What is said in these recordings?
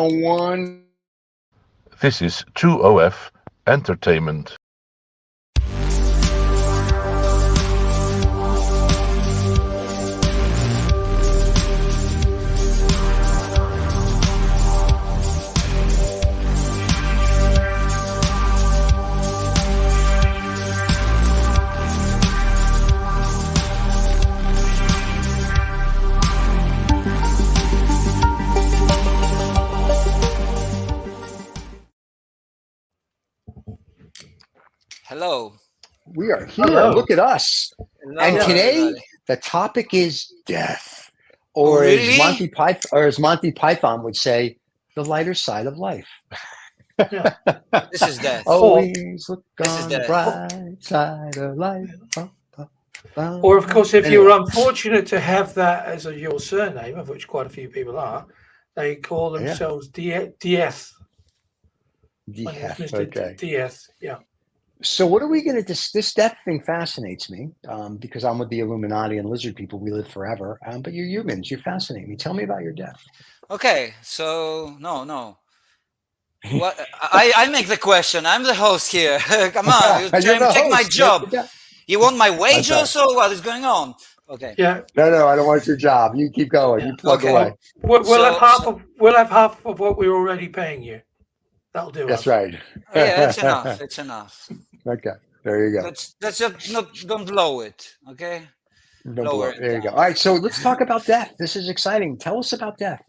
101. This is 2OF Entertainment. Hello. We are here. Hello. Look at us. Hello, And today, everybody. the topic is death. Oh, Or really? as Monty Python would say, the lighter side of life. Yeah. This is death. Always look This is on the death. bright side of life. Or, of course, if you Anyway. were unfortunate to have that as your surname, of which quite a few people are, they call themselves DS. My name is Death, Mr. okay. DS. Yeah. So what are we going to this death thing fascinates me because I'm with the Illuminati and lizard people. We live forever. But you're humans. You fascinate me. Tell me about your death. Okay, so no. What I make the question. I'm the host here. Come on, you You're try the to take my host. job. Yeah. You want my wage right. also? What is going on? Okay. Yeah. No, I don't want your job. You keep going. Yeah. You plug Okay. away. We'll have half of what we're already paying you. That'll do That's us. right. Yeah, it's enough. It's enough. Okay. There you go. Let's just don't blow it. Okay. Don't lower blow it. it There you go. down. All right. So let's talk about death. This is exciting. Tell us about death.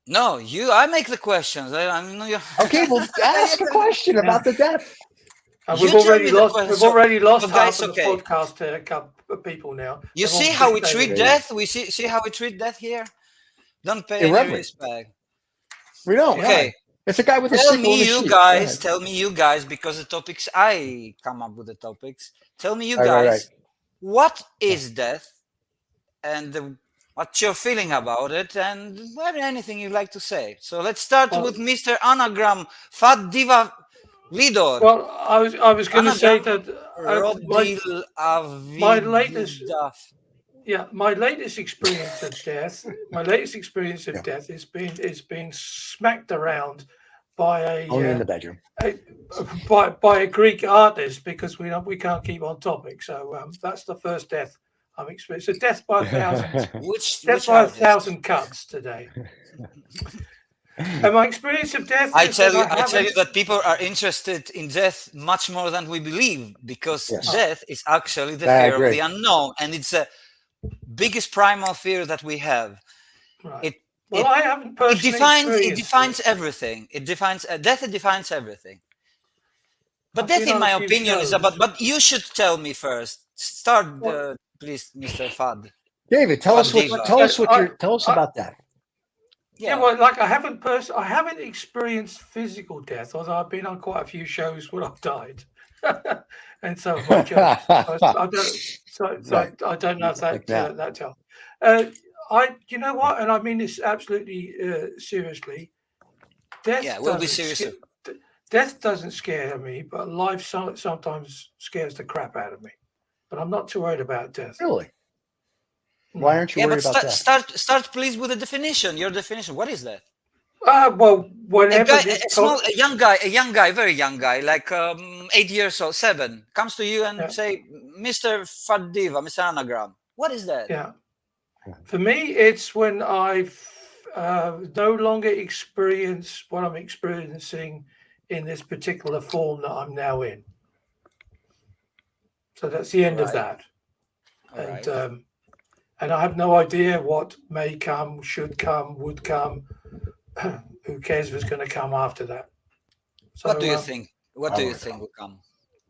No, I make the questions. Okay. Well, ask a question about the death. And You we've tell already me the lost. question. We've already lost So guys, half of the okay. podcast to a couple of people now. You They've all see how we pushed treat over. death? We see how we treat death here? Don't pay any Irreverent. respect. We don't. Okay. Why? It's a guy with a Tell sickle and me a you sheep. guys, because the topics I come up with the topics. Tell me you guys, Right. what is death and what's your feeling about it and anything you'd like to say. So let's start with Mr. Anagram, Fat Diva Lidor. Well, I was going to say that my latest experience of death. My latest experience of death is being smacked around by only in the bedroom by a Greek artist because we can't keep on topic. So that's the first death I'm experiencing. So death by 1,000. Death by 1,000 cuts today. And my experience of death. I tell you that people are interested in death much more than we believe because death is actually the fear of the unknown, and it's the biggest primal fear that we have. Right. I haven't personally it defines everything. Death defines everything. But death, in my opinion, is about. But you should tell me first. Start, please, Mr. Fad. David, tell us about that. Yeah, well, like I haven't experienced physical death, although I've been on quite a few shows where I've died, and so my jokes. I don't know if that tells. You know what, and I mean this absolutely seriously. Death we'll be serious. Death doesn't scare me, but life sometimes scares the crap out of me. But I'm not too worried about death. Really? Why aren't you worried about that? Start, please, with the definition. Your definition. What is that? Well, whenever a young guy, very young guy, like 8 years old, 7, comes to you and say, Mr. Fat Diva, Mr. Anagram. What is that? Yeah. For me, it's when I've no longer experienced what I'm experiencing in this particular form that I'm now in. So that's the end of that. And I have no idea what may come, should come, would come. Who cares if it's going to come after that? So, what do you think? What do you think will come?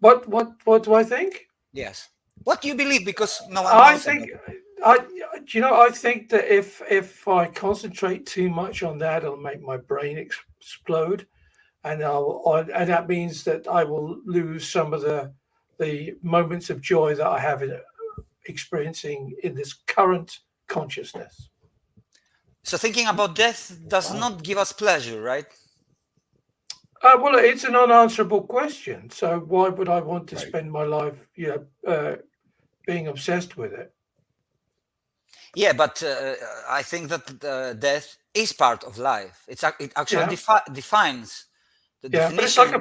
What do I think? Yes. What do you believe? Because no one I knows think I think that if I concentrate too much on that, it'll make my brain explode, and and that means that I will lose some of the moments of joy that I have in experiencing in this current consciousness. So thinking about death does not give us pleasure, right? Well, it's an unanswerable question. So why would I want to spend my life, being obsessed with it? Yeah, but I think that death is part of life. It actually defines the definition. But it's like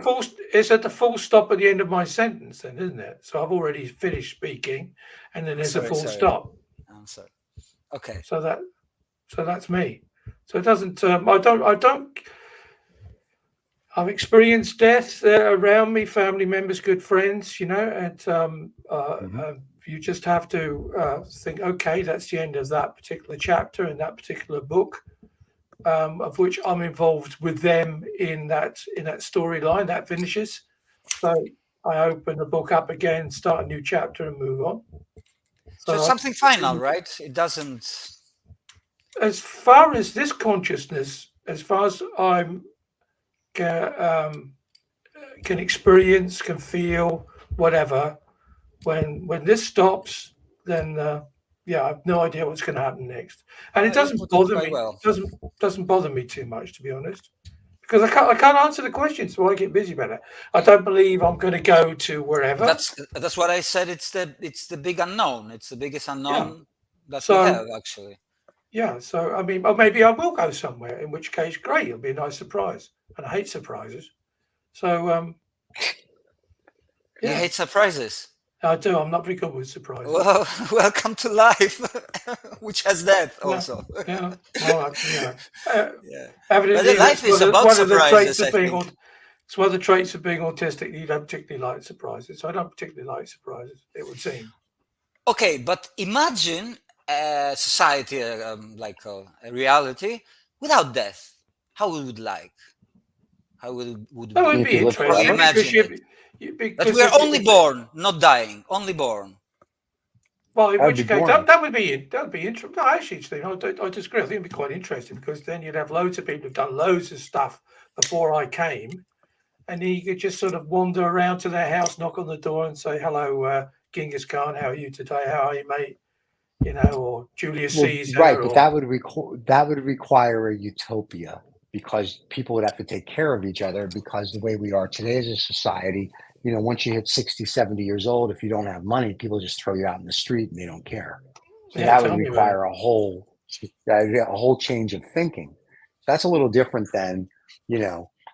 it's at the full stop at the end of my sentence, then, isn't it? So I've already finished speaking, and then there's a full stop. I'm sorry. Okay. So that's me. So it doesn't. I don't. I've experienced death around me, family members, good friends, and you just have to think, okay, that's the end of that particular chapter in that particular book, of which I'm involved with them in that storyline that finishes. So I open the book up again, start a new chapter, and move on. So it's something final, right? It doesn't. As far as this consciousness, as far as I'm can experience, can feel, whatever. When this stops, then I have no idea what's going to happen next, and it doesn't bother me. Well. Doesn't bother me too much, to be honest, because I can't answer the question, so I get busy about it. I don't believe I'm going to go to wherever. That's what I said. It's the big unknown. It's the biggest unknown that we have, actually. Yeah, so I mean, or maybe I will go somewhere, in which case, great, it'll be a nice surprise. And I hate surprises. So, You hate surprises? I do. I'm not very good with surprises. Well, welcome to life, which has death also. Yeah. Well, But life is about surprises, I think. It's one of the traits of being autistic. You don't particularly like surprises. So I don't particularly like surprises, it would seem. Okay, but imagine a society, like a reality, without death. How would it like? How would it That would be interesting. Imagine that we are only born, not dying, only born. Well, in which case, that would be interesting. No, actually, Steve, I disagree. I think it'd be quite interesting, because then you'd have loads of people who've done loads of stuff before I came, and then you could just sort of wander around to their house, knock on the door, and say, "Hello, Genghis Khan. How are you today? How are you, mate?" Or Julius Caesar. Right, but that would require a utopia, because people would have to take care of each other, because the way we are today as a society, once you hit 60, 70 years old, if you don't have money, people just throw you out in the street and they don't care. So that would require a whole change of thinking. So that's a little different than,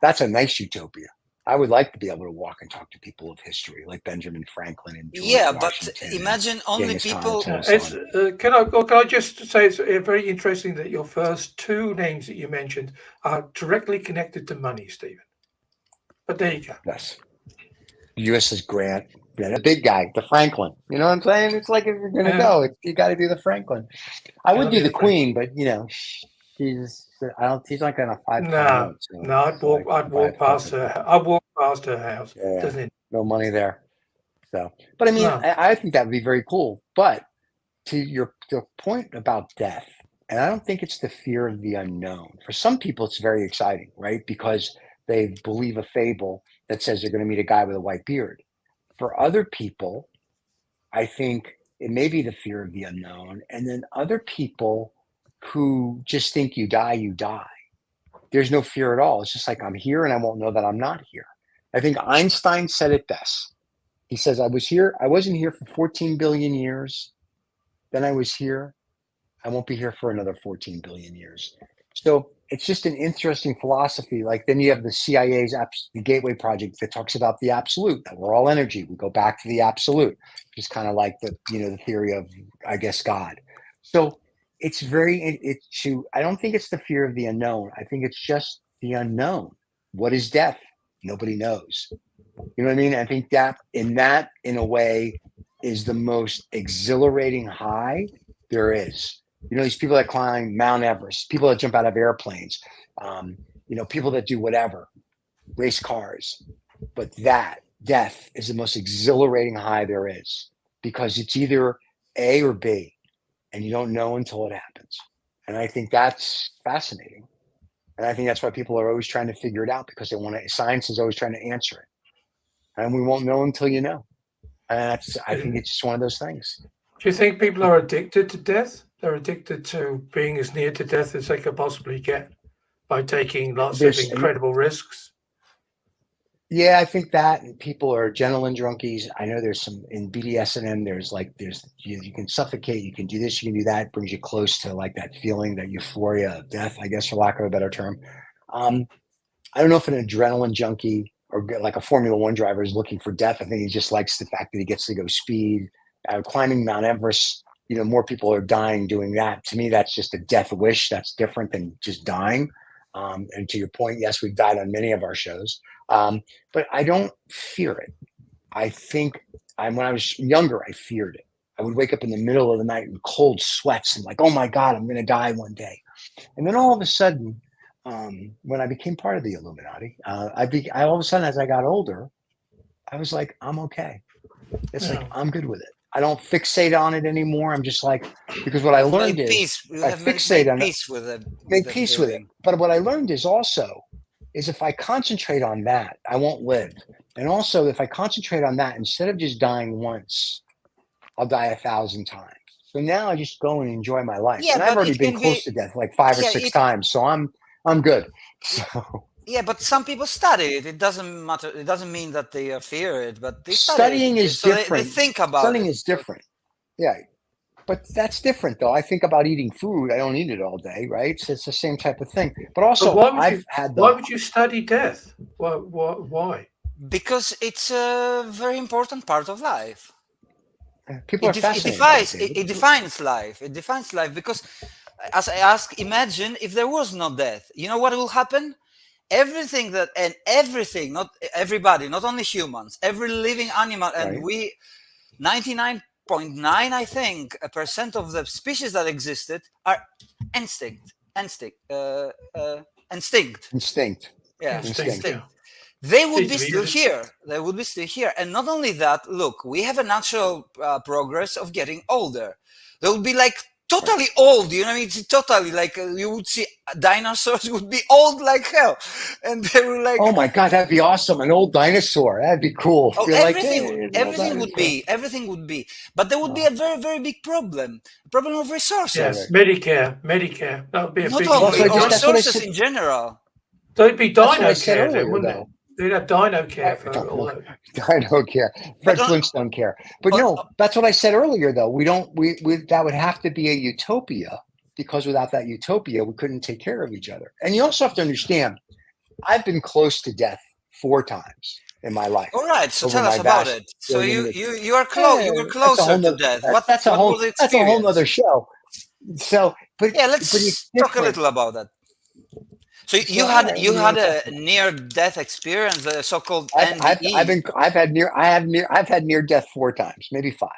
that's a nice utopia. I would like to be able to walk and talk to people of history, like Benjamin Franklin and George Washington. But imagine only people. Can I just say it's very interesting that your first two names that you mentioned are directly connected to money, Stephen. But there you go. Yes. U.S.'s Grant, the big guy, the Franklin. You know what I'm saying? It's like, if you're going to go, you got to do the Franklin. I would do the Queen, but she's not going to fight. No, I'd walk past her. I'd walk past her house. Yeah, no money there. So, but I mean, I think that would be very cool. But to your point about death, and I don't think it's the fear of the unknown. For some people, it's very exciting, right? Because they believe a fable that says they're going to meet a guy with a white beard. For other people, I think it may be the fear of the unknown. And then other people who just think you die, there's no fear at all. It's just like, I'm here and I won't know that I'm not here. I think Einstein said it best. He says, I wasn't here for 14 billion years. Then I was here. I won't be here for another 14 billion years. So it's just an interesting philosophy. Like, then you have the CIA's the Gateway Project that talks about the absolute, that we're all energy. We go back to the absolute, which is kind of like the theory of, I guess, God. So it's I don't think it's the fear of the unknown. I think it's just the unknown. What is death? Nobody knows. You know what I mean? I think that in a way is the most exhilarating high there is. These people that climb Mount Everest, people that jump out of airplanes, people that do whatever, race cars. But that death is the most exhilarating high there is, because it's either A or B, and you don't know until it happens. And I think that's fascinating. And I think that's why people are always trying to figure it out, because science is always trying to answer it. And we won't know until you know. And I think it's just one of those things. Do you think people are addicted to death? They're addicted to being as near to death as they could possibly get by taking lots of incredible risks? Yeah, I think that and people are adrenaline junkies. I know there's some in BDSM. There's you can suffocate, you can do this, you can do that. It brings you close to like that feeling, that euphoria of death, I guess, for lack of a better term. Um, I don't know if an adrenaline junkie or like a Formula One driver is looking for death. I think he just likes the fact that he gets to go speed. Climbing Mount Everest, more people are dying doing that. To me, that's just a death wish. That's different than just dying. And to your point, yes, we've died on many of our shows, but I don't fear it. I think when I was younger, I feared it. I would wake up in the middle of the night in cold sweats and like, oh my God, I'm going to die one day. And then all of a sudden, when I became part of the Illuminati, I all of a sudden, as I got older, I was like, I'm okay. It's like, I'm good with it. I don't fixate on it anymore. I'm just like, because what I learned is I fixate on it, peace with it, make peace with it. But what I learned is also, is if I concentrate on that, I won't live. And also, if I concentrate on that, instead of just dying once, I'll die 1,000 times. So now I just go and enjoy my life. Yeah, and I've but already it been can close be. to death like 5 or Yeah, 6 times. So I'm good. So yeah, but some people study it. It doesn't matter. It doesn't mean that they fear it, but they study studying it. is So they different. think about Studying it. is different. Yeah. But that's different though. I think about eating food. I don't eat it all day, right? So it's the same type of thing. But But also I've had why would you study death? Why? Because it's a very important part of life. people are fascinated by it, David. It defines life. It defines life because, as I ask, imagine if there was no death. You know what will happen? Everything, not everybody, not only humans, every living animal, and Right. we, 99.9, I think, a percent of the species that existed are instinct, instinct, instinct. Instinct. Yeah, Instinct. Yeah. they would Seems be to be still easy. here. They would be still here. And not only that, look, we have a natural progress of getting older. They would be like totally old. You know what I mean? It's totally like you would see dinosaurs would be old like hell. And they were like, Oh my God, that'd be awesome. An old dinosaur. That'd be cool. oh, You're like, hey, there's an old dinosaur. everything would be. But there would be a very, very big problem of resources. Yes, Medicare. That would be a Not big only, Also, or improvement. that's what I resources said. in general. There'd be That's what I dino said care then, earlier, wouldn't though. it? They'd have dino care for all that. I don't care. Fred But Flintstone care. But on, no, that's what I said earlier, though. We don't. We that would have to be a utopia, because without that utopia, we couldn't take care of each other. And you also have to understand, I've been close to death 4 times in my life. all right, so Over tell my us about vast it. So billion years. you are close. You were That's a closer whole to nother. death. That's What was the that's a whole nother experience? show. So, but Yeah, but it's let's talk a different. little about that. So So all right, you we had want to a talk about it. near death experience, the so-called I've NDE. had near death 4 times, maybe 5.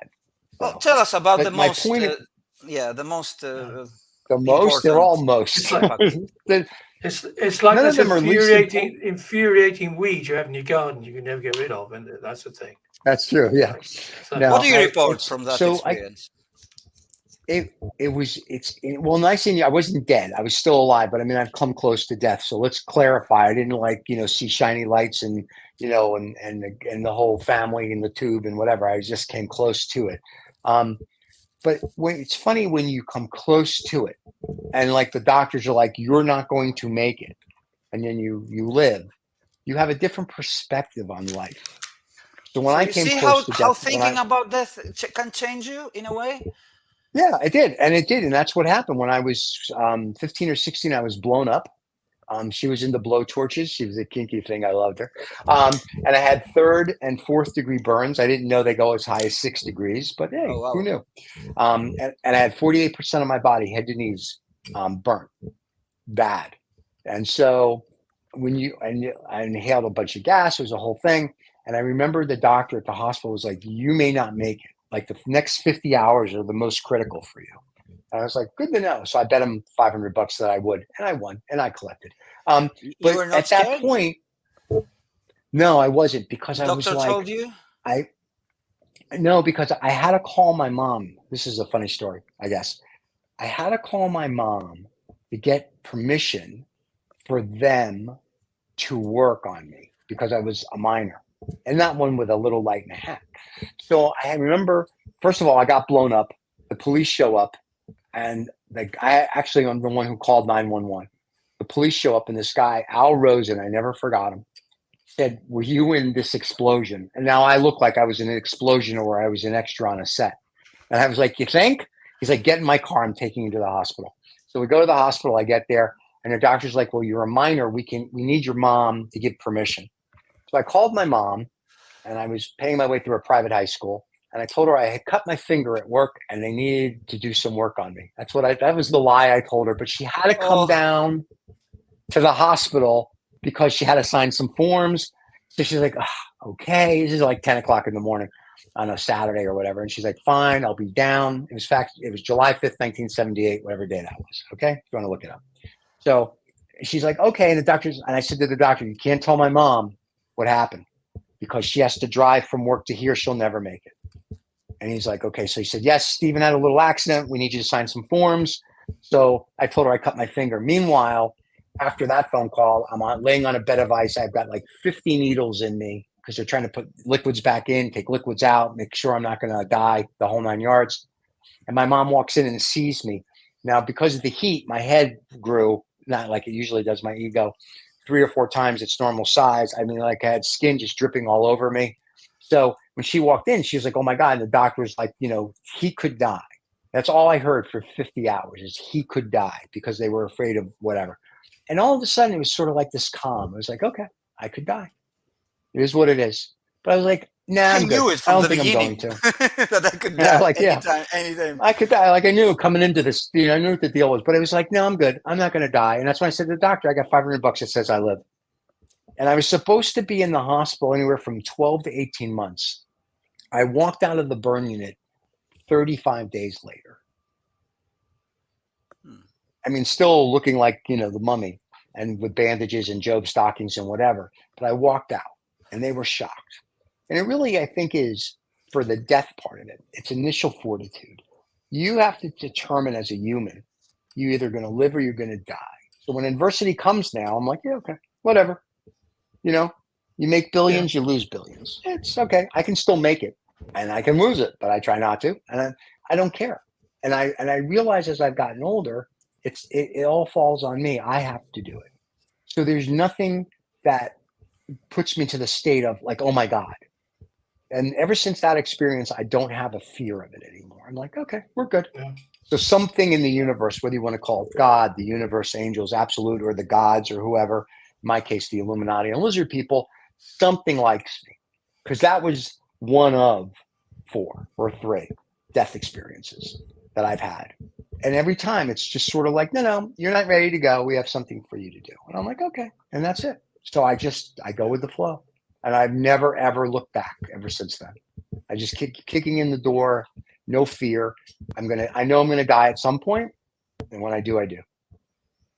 Well, So, tell us about the but my most, point, the most the most, they're important all most. impact. It's like None of this them are least important. infuriating weed you have in your garden you can never get rid of, and that's the thing. That's true. Yeah. So, No, What do you report from that so experience? well, nice thing. I wasn't dead. I was still alive, but I mean, I've come close to death. So let's clarify. I didn't see shiny lights and and the whole family in the tube and whatever. I just came close to it. But it's funny when you come close to it, and like the doctors are like, you're not going to make it, and then you live. You have a different perspective on life. So when So I you came see close to how death, thinking about death can change you in a way. yeah, it did, and that's what happened when I was 15 or 16. I was blown up. She was into blow torches. She was a kinky thing. I loved her. And I had 3rd and 4th degree burns. I didn't know they go as high as 6 degrees, but hey, Oh who wow! knew? And I had 48% of my body, head to knees, burnt bad. And so I inhaled a bunch of gas. It was a whole thing. And I remember the doctor at the hospital was like, you may not make it. Like the next 50 hours are the most critical for you. And I was like, good to know. So I bet him $500 that I would, and I won, and I collected. You But were not at that scared. point, no, I wasn't, because I was Doctor like, told you. because I had to call my mom. This is a funny story, I guess. I had to call my mom to get permission for them to work on me because I was a minor, and not one with a little light and a hat. So I remember, first of all, I got blown up. The police show up, and I'm the one who called 911. The police show up, and this guy, Al Rosen, I never forgot him, said, "Were you in this explosion?" And now I look like I was in an explosion or I was an extra on a set. And I was like, "You think?" He's like, "Get in my car. I'm taking you to the hospital." So we go to the hospital. I get there, and the doctor's like, "Well, you're a minor. We need your mom to give permission." So I called my mom, and I was paying my way through a private high school. And I told her I had cut my finger at work and they needed to do some work on me. That was the lie I told her, but she had to come down to the hospital because she had to sign some forms. So she's like, okay, this is like 10 o'clock in the morning on a Saturday or whatever. And she's like, fine, I'll be down. It was July 5th, 1978, whatever day that was. Okay. If you want to look it up. So she's like, okay. And I said to the doctor, you can't tell my mom what happened because she has to drive from work to here. She'll never make it. And he's like, okay. So he said, yes, Stephen had a little accident. We need you to sign some forms. So I told her I cut my finger. Meanwhile, after that phone call, I'm laying on a bed of ice. I've got like 50 needles in me because they're trying to put liquids back in, take liquids out, make sure I'm not going to die, the whole 9 yards. And my mom walks in and sees me. Now, because of the heat, my head grew, not like it usually does, my ego, 3 or 4 times its normal size. I mean, like I had skin just dripping all over me. So when she walked in, she was like, oh my God. And the doctor was like, he could die. That's all I heard for 50 hours is he could die because they were afraid of whatever. And all of a sudden, it was sort of like this calm. It was like, okay, I could die. It is what it is. But I was like, nah, I'm good. I knew it from the I'm beginning going to. that I could die anytime. I could die. Like I knew coming into this, I knew what the deal was. But it was like, no, I'm good. I'm not going to die. And that's when I said to the doctor, I got $500 that says I live. And I was supposed to be in the hospital anywhere from 12 to 18 months. I walked out of the burn unit 35 days later. I mean, still looking like, the mummy and with bandages and Job stockings and whatever. But I walked out and they were shocked. And it really, I think, is for the death part of it. It's initial fortitude. You have to determine as a human, you're either going to live or you're going to die. So when adversity comes now, I'm like, yeah, okay, whatever. You make billions, you lose billions. It's okay. I can still make it and I can lose it, but I try not to. And I don't care. And I realize as I've gotten older, it all falls on me. I have to do it. So there's nothing that puts me to the state of like, oh my God. And ever since that experience, I don't have a fear of it anymore. I'm like, okay, we're good. Yeah. So something in the universe, whether you want to call it God, the universe, angels, absolute, or the gods or whoever, in my case, the Illuminati and lizard people, something likes me. Because that was one of 4 or 3 death experiences that I've had. And every time it's just sort of like, no, you're not ready to go. We have something for you to do. And I'm like, okay. And that's it. So I go with the flow. And I've never, ever looked back ever since then. I just keep kicking in the door, no fear. I know I'm going to die at some point. And when I do, I do.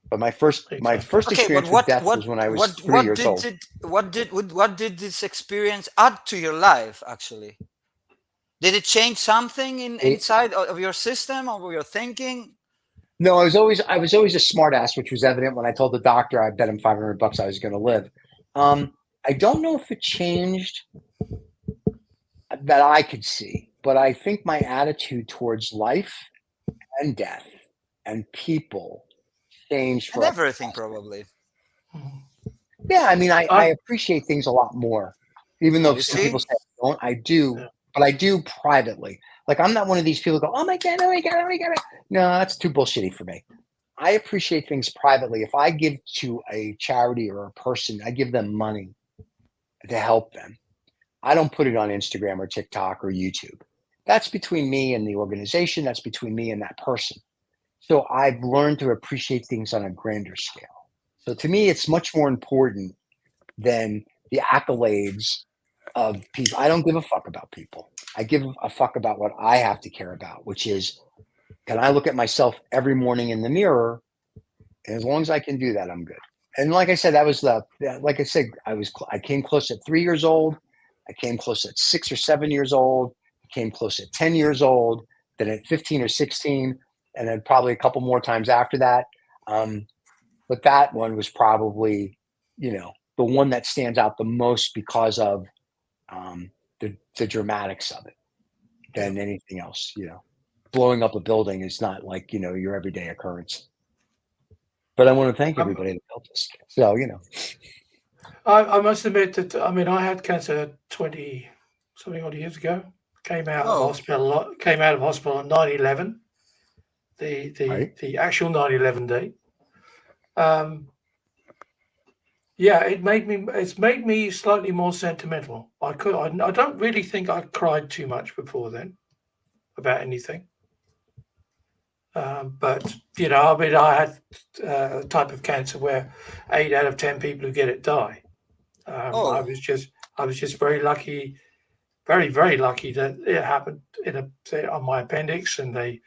But my first experience with death was when I was 3 years old. What did this experience add to your life, actually? Did it change something inside of your system or your thinking? No, I was always a smart ass, which was evident when I told the doctor I bet him $500 I was going to live. I don't know if it changed that I could see, but I think my attitude towards life and death and people changed. And everything, probably. Yeah, I mean, I appreciate things a lot more, even though some people say I don't. I do, but I do privately. Like, I'm not one of these people who go, oh my God, oh my God, oh my God. No, that's too bullshitty for me. I appreciate things privately. If I give to a charity or a person, I give them money to help them. I don't put it on Instagram or TikTok or YouTube. That's between me and the organization. That's between me and that person. So I've learned to appreciate things on a grander scale. So to me, it's much more important than the accolades of people. I don't give a fuck about people. I give a fuck about what I have to care about, which is, can I look at myself every morning in the mirror? And as long as I can do that, I'm good. And like I said, I came close at 3 years old. I came close at 6 or 7 years old. I came close at 10 years old, then at 15 or 16, and then probably a couple more times after that. But that one was probably, the one that stands out the most because of the dramatics of it than anything else. Blowing up a building is not like, your everyday occurrence. But I want to thank everybody that helped us. So, I must admit that I mean I had cancer 20 something odd years ago. Came out of Oh, hospital. Came out of hospital on 9/11, Right. the actual 9/11 date. Um, yeah, it's made me slightly more sentimental. I don't really think I cried too much before then about anything. But you know, I mean, I had a type of cancer where 8 out of 10 people who get it die. I oh, was just very lucky, very lucky that it happened on my appendix, and they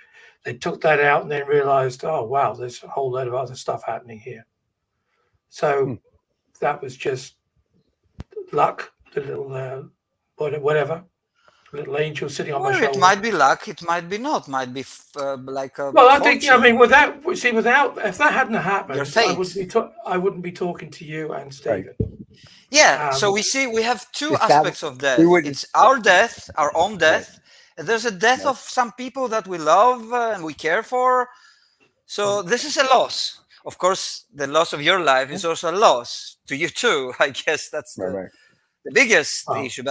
took that out and then realised, oh wow, there's a whole load of other stuff happening here. Hmm. So that was just luck. The little whatever, little angel sitting on my well, it shoulder. might be luck, it might be not, might be like a Well, I think I fortune. mean without if that hadn't Your happened, fate. I wouldn't be talking to you and Right. Stephen. Yeah, so we have two If that aspects of we death. wouldn't. It's our death, our own Right. death. And there's a death Right. of some people that we love and we care for. So this is a loss. Of course, the loss of your life is also a loss to you too. I guess that's Right. Right. the biggest Well, issue.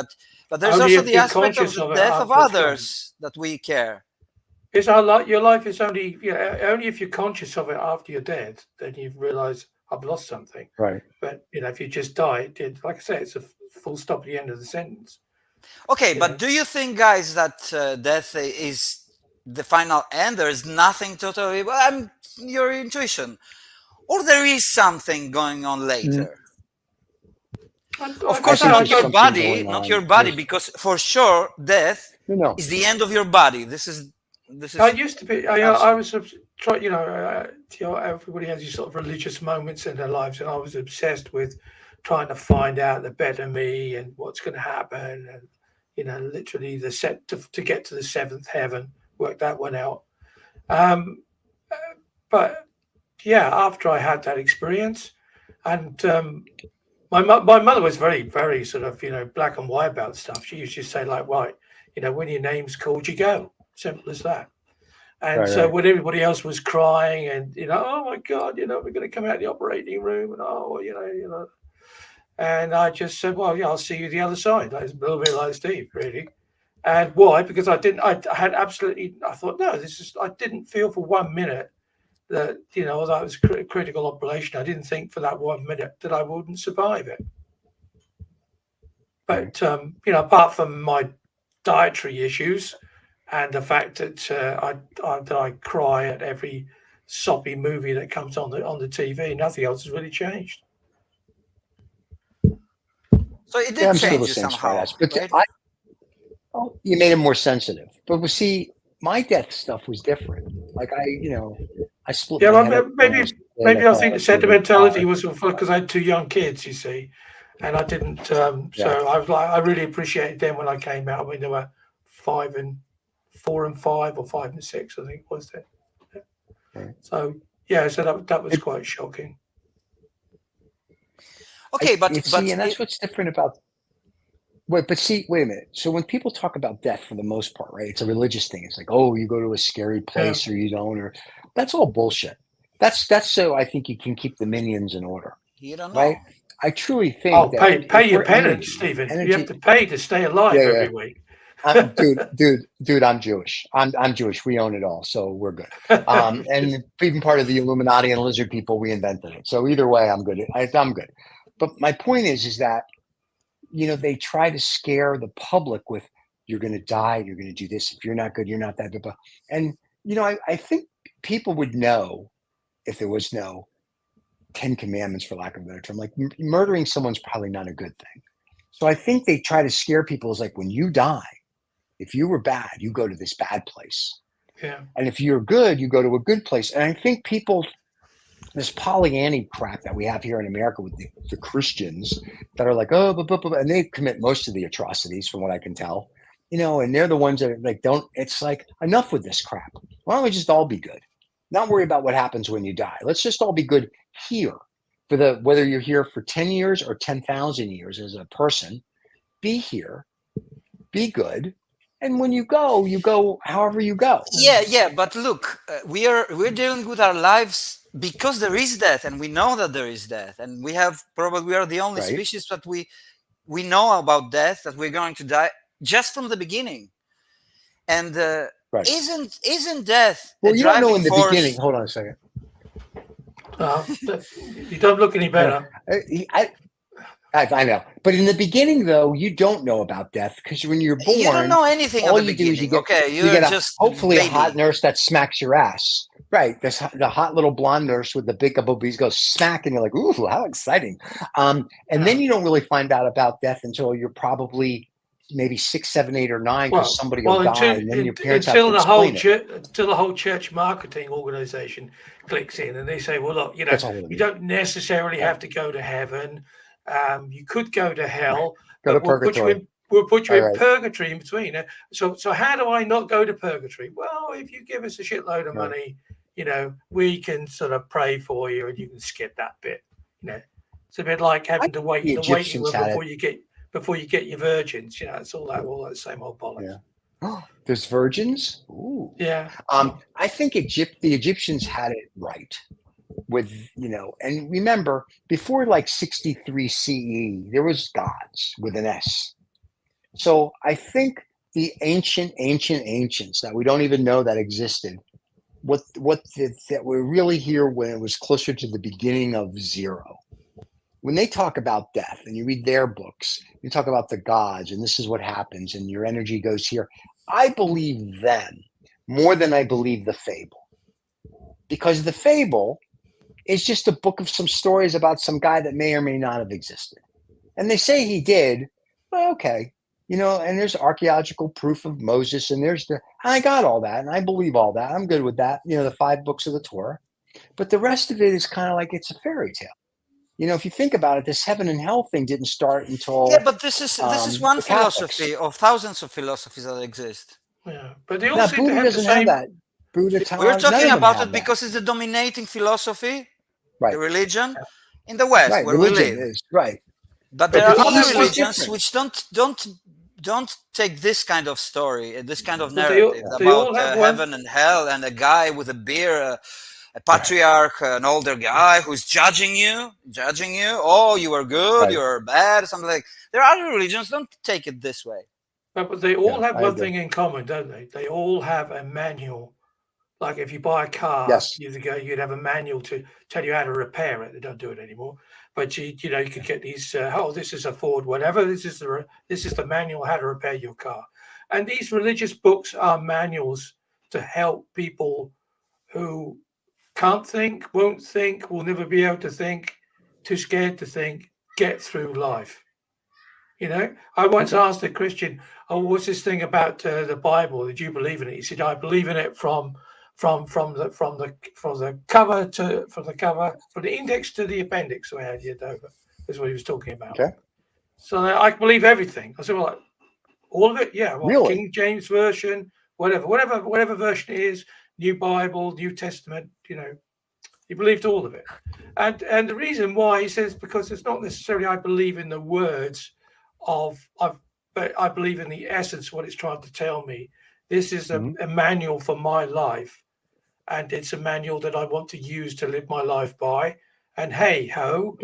But there's only also if the you're aspect of conscious the of it death of after it's gone. others that we care. It's our life. Your life is only only if you're conscious of it after you're dead, then you realise I've lost something. Right. But you know, if you just die, like I say, it's a full stop at the end of the sentence. Okay, You but know? do you think, guys, that death is the final end? There is nothing totally. Well, your intuition, or there is something going on later. Of Like I course, say, think I not there's your don't. something body, going not on. your body, There's because for sure death no. is the end of your body. This I is used to be. I absolute. was try. You know, everybody has these sort of religious moments in their lives, and I was obsessed with trying to find out the better me and what's going to happen, and you know, literally the set to get to the seventh heaven. Work that one out. Um, but yeah, after I had that experience, and my mother was very sort of black and white about stuff. She used to say like, right, you know, when your name's called, you go. Simple as that. And Right. so Right. when everybody else was crying and oh my God, you know, we're going to come out of the operating room and and I just said, well, yeah, I'll see you the other side. Like, it's a little bit like Steve, really. And why? Because I had absolutely, I thought, no, I didn't feel for 1 minute that, that was a critical operation. I didn't think for that 1 minute that I wouldn't survive it. But, apart from my dietary issues and the fact that I cry at every soppy movie that comes on the TV, nothing else has really changed. So it Yeah, did I'm still change the you same somehow, smartass, but right? you made him more sensitive. But we see, my death stuff was different. Like I split Yeah, my well, head open almost. And maybe I fell think out the of a car. sentimentality was because I had 2 young kids, you see, and I didn't. Yeah. So I really appreciated them when I came out. I mean, they were 4 and 5, or 5 and 6, I think it was then. Right. So yeah, so that was quite shocking. Okay, See, and that's what's different about. Wait a minute. So when people talk about death, for the most part, right, it's a religious thing. It's like, oh, you go to a scary place or you don't, or that's all bullshit. That's so I think you can keep the minions in order, you don't right? know. I truly think Oh, that pay your we're penance, Stephen. You have to energy. pay to stay alive Yeah, every week. dude, I'm Jewish. I'm Jewish. We own it all, so we're good. And even part of the Illuminati and lizard people, we invented it. So either way, I'm good. I'm good. But my point is that they try to scare the public with, you're going to die, you're going to do this. If you're not good, you're not that. And I think people would know if there was no 10 commandments, for lack of a better term. Like murdering someone's probably not a good thing. So I think they try to scare people as like, when you die, if you were bad, you go to this bad place. Yeah. And if you're good, you go to a good place. And I think people, this Pollyanny crap that we have here in America with the Christians that are like, oh, and they commit most of the atrocities from what I can tell, and they're the ones that are like, it's like, enough with this crap. Why don't we just all be good? Not worry about what happens when you die. Let's just all be good here whether you're here for 10 years or 10,000 years as a person, be here, be good, And when you go however you go. Yeah, but look, we're dealing with our lives because there is death, and we know that there is death, and we are the only Right. species that we know about death, that we're going to die just from the beginning. And Right. isn't death Well, a you don't know driving in the force? beginning. Hold on a second. You don't look any better. I know, but in the beginning, though, you don't know about death because when you're born, You don't know anything all at the you do is beginning. you You're get just hopefully baby. a hot nurse that smacks your ass. Right, the hot little blonde nurse with the big boobies goes smack, and you're like, "Ooh, how exciting!" And then you don't really find out about death until you're probably maybe 6, 7, 8, or 9 because somebody will die, and then your parents have to explain it. Until the whole church marketing organization clicks in and they say, "Well, look, you don't necessarily have to go to heaven. You could go to hell, but we'll put you in purgatory in between." So how do I not go to purgatory? Well, if you give us a shitload of money, we can sort of pray for you, and you can skip that bit. It's a bit like having to wait in the waiting room before you get your virgins. It's all that same old bollocks. Yeah. There's virgins. Ooh. Yeah. I think the Egyptians had it right with, and remember before like 63 CE, there was gods with an S. So I think the ancients that we don't even know that existed, that were really here when it was closer to the beginning of zero. When they talk about death and you read their books, you talk about the gods and this is what happens and your energy goes here. I believe them more than I believe the fable, because the fable is just a book of some stories about some guy that may or may not have existed. And they say he did, well, okay. And there's archaeological proof of Moses, and I got all that, and I believe all that. I'm good with that. The 5 books of the Torah, but the rest of it is kind of like it's a fairy tale. If you think about it, this heaven and hell thing didn't start until but this is one philosophy of thousands of philosophies that exist. Yeah, but they all seem to have doesn't the same. Have that. Buddha, we're talking about it because it's the dominating philosophy, the religion in the West where we live. Right. But there are other religions which don't take this kind of story, this kind of narrative about heaven and hell and a guy with a beer, a patriarch, an older guy who's judging you. Oh, you are good, you are bad, something like. There are other religions don't take it this way. But they all have one thing in common, don't they? They all have a manual. Like if you buy a car years ago, you'd have a manual to tell you how to repair it. They don't do it anymore. But you could get these. This is a Ford, whatever. This is the manual how to repair your car. And these religious books are manuals to help people who can't think, won't think, will never be able to think, too scared to think, get through life. I once asked a Christian, "Oh, what's this thing about the Bible? Did you believe in it?" He said, "I believe in it from the index to the appendix." So I had it over. That's what he was talking about. Okay. So I believe everything. I said, "Well, all of it, yeah. Well, really? King James version, whatever version it is, New Bible, New Testament. He believed all of it." And the reason why, he says, because it's not necessarily I believe in the words but I believe in the essence, what it's trying to tell me. This is a manual for my life, and it's a manual that I want to use to live my life by. And hey ho,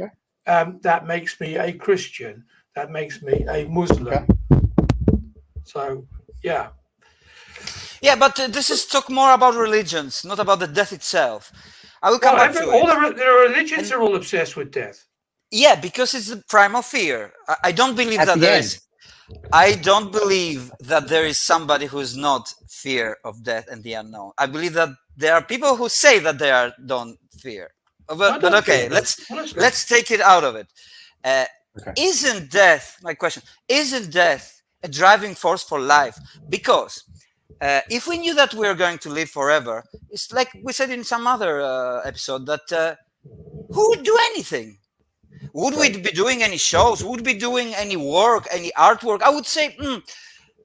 that makes me a Christian. That makes me a Muslim. So yeah, but this is talk more about religions, not about the death itself. I will come back to it. All the religions are all obsessed with death. Yeah, because it's the primal fear. I don't believe that there is. I don't believe that there is somebody who is not fear of death and the unknown. I believe that there are people who say that they don't fear. But okay, let's take it out of it. Isn't death, my question, isn't death a driving force for life? Because if we knew that we are going to live forever, it's like we said in some other episode that who would do anything? Would we be doing any shows? Would we be doing any work, any artwork? I would say,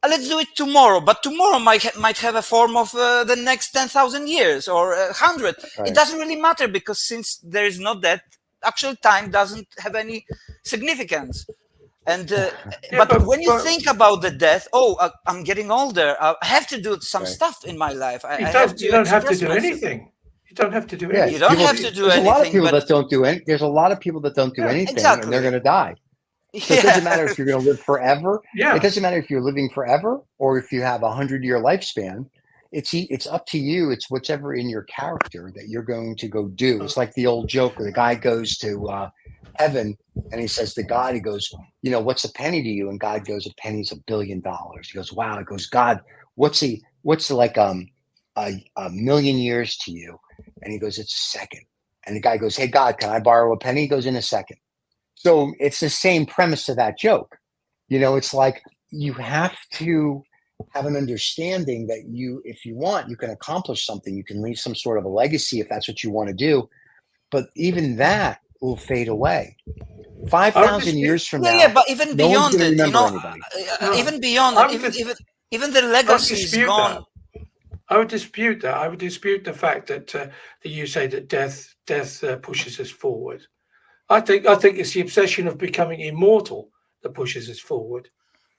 let's do it tomorrow. But tomorrow might have a form of the next 10,000 years or 100. It doesn't really matter, because since there is no death, actual time doesn't have any significance. And Yeah, but when you think about the death, I'm getting older. I have to do some Right. stuff in my life. I you have to don't have to express do myself. anything. You don't have to do Yeah, anything. You don't people, have to do there's a lot of anything, people but that don't do any. There's a lot of people that don't do Yeah, anything, and exactly. they're going to die. So it doesn't matter if you're going to live forever. Yeah. It doesn't matter if you're living forever or if you have a 100-year lifespan. It's up to you. It's whatever in your character that you're going to go do. It's like the old joke where the guy goes to heaven and he says to God, he goes, what's a penny to you? And God goes, a penny's $1 billion. He goes, wow. He goes, God, what's like a million years to you? And he goes, it's a second. And the guy goes, hey, God, can I borrow a penny? He goes, in a second. So it's the same premise of that joke. It's like you have to have an understanding that if you want, you can accomplish something. You can leave some sort of a legacy if that's what you want to do. But even that will fade away. 5,000 years from now, but even no one's beyond going to it, remember anybody. even beyond it, even the legacy is gone. I would dispute that. I would dispute the fact that you say that death pushes us forward. I think it's the obsession of becoming immortal that pushes us forward.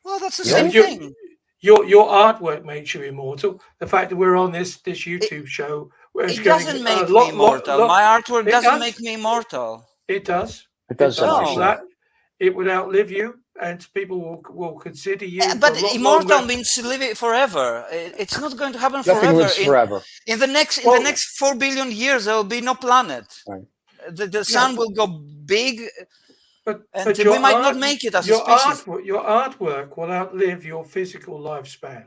Well, that's the same thing. Your artwork makes you immortal. The fact that we're on this YouTube show, it doesn't make me immortal. My artwork doesn't make me immortal. It does. It does. It would outlive you, and people will consider you. Yeah, but immortal means to live it forever. It's not going to happen forever. Forever. In the next 4 billion years, there will be no planet. Right. The sun will go big, but we might not make it as a species. Your artwork will outlive your physical lifespan.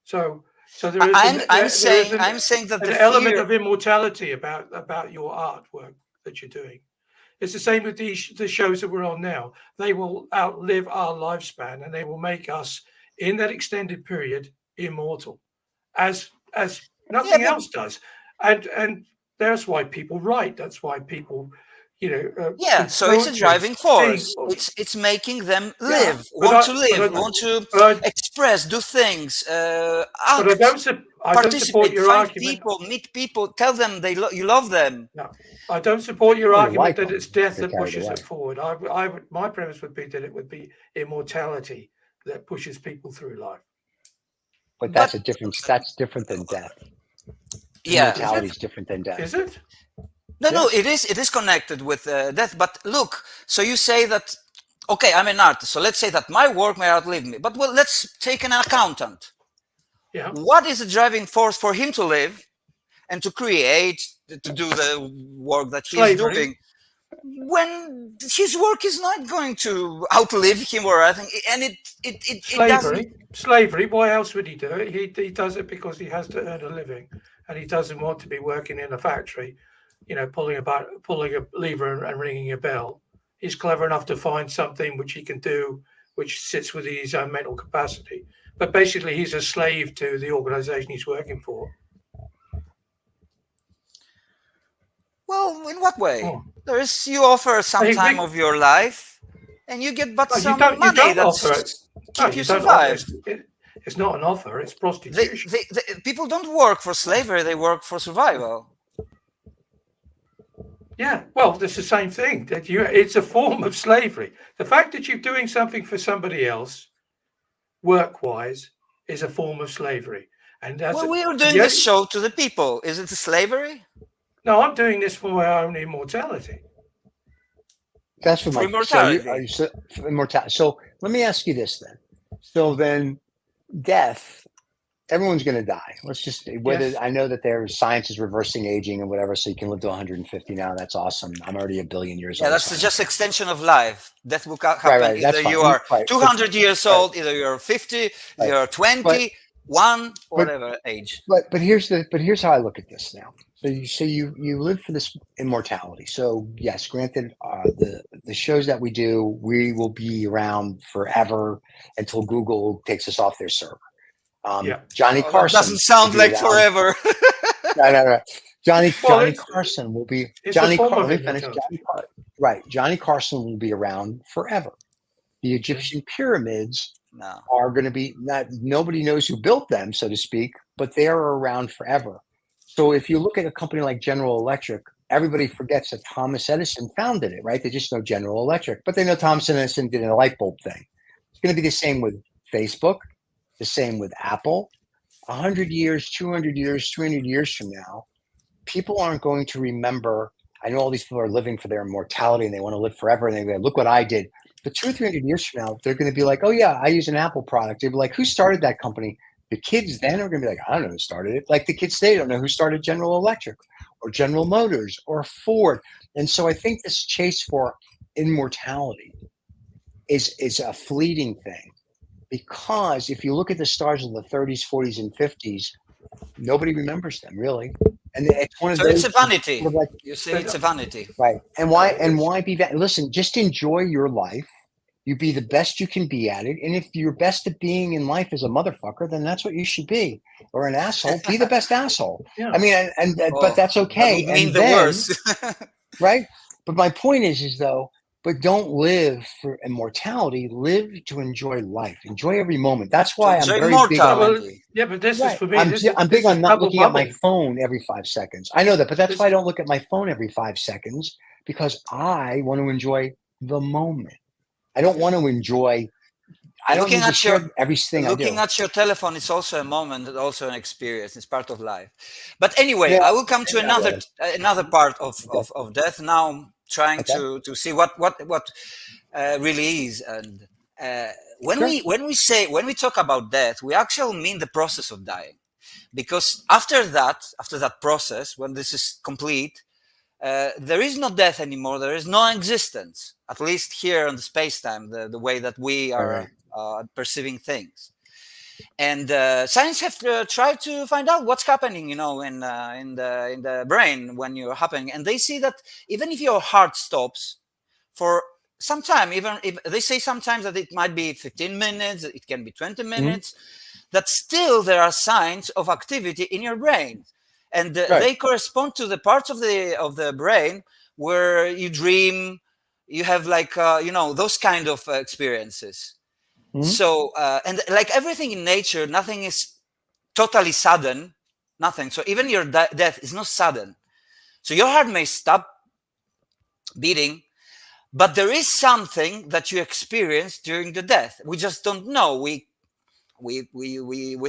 So there is I'm saying that an element of immortality about your artwork that you're doing. It's the same with the shows that we're on now. They will outlive our lifespan, and they will make us, in that extended period, immortal, as nothing else does. And that's why people write. That's why people, so it's a driving force. It's making them live, want to express, do things, act, but I don't support your argument. Meet people, tell them you love them. No, I don't support your argument that it's death that pushes it forward. My premise would be that it would be immortality that pushes people through life. But that's different than death. Immortality is different than death. Is it? No, it is connected with death. But look, so you say that, okay, I'm an artist, so let's say that my work may outlive me. But let's take an accountant. Yeah. What is the driving force for him to live and to create, to do the work that he's doing, when his work is not going to outlive him or anything? And Slavery. Why else would he do it? He does it because he has to earn a living, and he doesn't want to be working in a factory, pulling a lever and ringing a bell. He's clever enough to find something which he can do, which sits within his own mental capacity. But basically, he's a slave to the organization he's working for. Well, in what way? You offer some time of your life, and you get some money that keep you survive. It's not an offer; it's prostitution. People don't work for slavery; they work for survival. Yeah, well, it's the same thing. It's a form of slavery. The fact that you're doing something for somebody else, work-wise, is a form of slavery. And we are doing this show to the people. Is it a slavery? No, I'm doing this for my own immortality. That's for immortality. Immortality. So let me ask you this then. So then, death. Everyone's going to die. Let's just I know that science is reversing aging and whatever, so you can live to 150 now. That's awesome. I'm already 1 billion years old. Yeah, that's just extension of life. Death will happen. Right, either you are 200 years old, either you're 50, you're 20, 1, whatever age. But here's how I look at this now. So you live for this immortality. So yes, granted, the shows that we do, we will be around forever until Google takes us off their server. Johnny Carson doesn't sound like forever. No. Johnny Carson will be Johnny Carson. Johnny Carson will be around forever. The Egyptian pyramids are going to be nobody knows who built them, so to speak, but they are around forever. So if you look at a company like General Electric, everybody forgets that Thomas Edison founded it, right? They just know General Electric, but they know Thomas Edison did a light bulb thing. It's going to be the same with Facebook, the same with Apple. 100 years, 200 years, 300 years from now, people aren't going to remember. I know all these people are living for their immortality and they want to live forever and they go, look what I did. But 200 or 300 years from now, they're going to be like, oh yeah, I use an Apple product. They'll be like, who started that company? The kids then are going to be like, I don't know who started it. Like the kids today don't know who started General Electric or General Motors or Ford. And so I think this chase for immortality is a fleeting thing, because if you look at the stars of the 30s, 40s, and 50s, nobody remembers them really. And it's one of So those. it's a vanity. Sort of like, You see, it's a vanity. right. And why be that? Listen, just enjoy your life. You be the best you can be at it. And if you're best at being in life as a motherfucker, then that's what you should be. Or an asshole, be the best asshole. Yeah. I mean, but that's okay. That would mean and the then, worst. right? But my point is though, but don't live for immortality. Live to enjoy life. Enjoy every moment. That's why I'm very big on. Yeah, but this is for me. I'm big on not looking at my phone every 5 seconds. I know that, but that's why I don't look at my phone every 5 seconds, because I want to enjoy the moment. I don't want to enjoy. I don't need to share everything I do. Looking at your telephone is also a moment, also an experience. It's part of life. But anyway, I will come to another part of death now. Trying to see what really is, and when we talk about death, we actually mean the process of dying, because after that process, when this is complete, there is no death anymore. There is no existence, at least here on the space-time, the way that we are perceiving things. And science have tried to find out what's happening, in the brain when you're happening, and they see that even if your heart stops for some time, even if they say sometimes that it might be 15 minutes, it can be 20 minutes, that still there are signs of activity in your brain, and they correspond to the parts of the brain where you dream, you have like those kind of experiences. So, and like everything in nature, nothing is totally sudden, nothing. So even your death is not sudden. So your heart may stop beating, but there is something that you experience during the death. We just don't know. We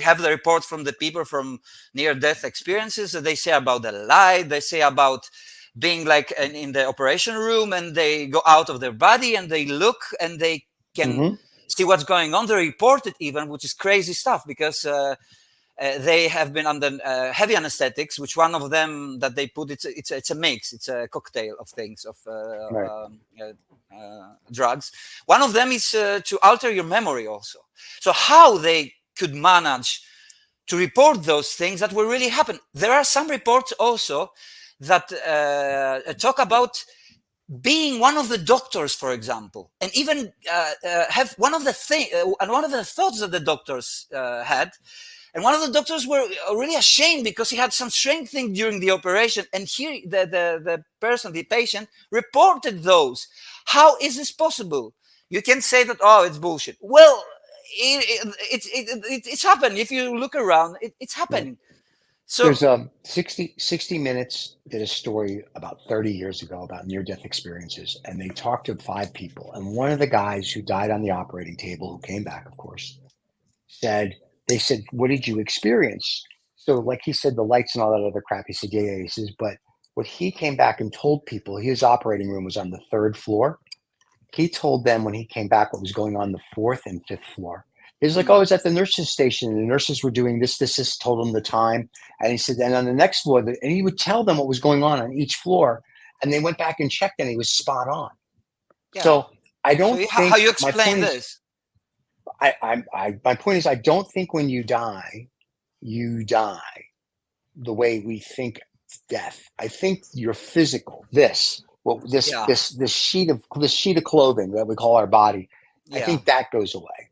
have the reports from the people from near-death experiences that they say about the light. They say about being like in the operation room, and they go out of their body and they look and they can see what's going on. They report it even, which is crazy stuff, because they have been under heavy anesthetics, which one of them that they put, it's a mix, it's a cocktail of things, of drugs. One of them is to alter your memory also. So how they could manage to report those things that will really happen. There are some reports also that talk about being one of the doctors, for example, and even have one of the thoughts that the doctors had. And one of the doctors were really ashamed because he had some strange thing during the operation, and here the patient reported those. How is this possible? You can say that, oh, it's bullshit. Well, it's happened. If you look around, it's happening. So there's 60 Minutes did a story about 30 years ago about near-death experiences, and they talked to 5 people. And one of the guys who died on the operating table, who came back, of course, they said, what did you experience? So like he said, the lights and all that other crap. He said, yeah. He says, but what he came back and told people, his operating room was on the 3rd floor. He told them when he came back what was going on the 4th and 5th floor. He was like, oh, I was at the nurses station, and the nurses were doing this, told him the time. And he said, and on the next floor, and he would tell them what was going on each floor. And they went back and checked, and he was spot on. Yeah. So I don't think how you explain this. My point is, I don't think when you die the way we think death. I think your physical, this sheet of clothing that we call our body, I think that goes away.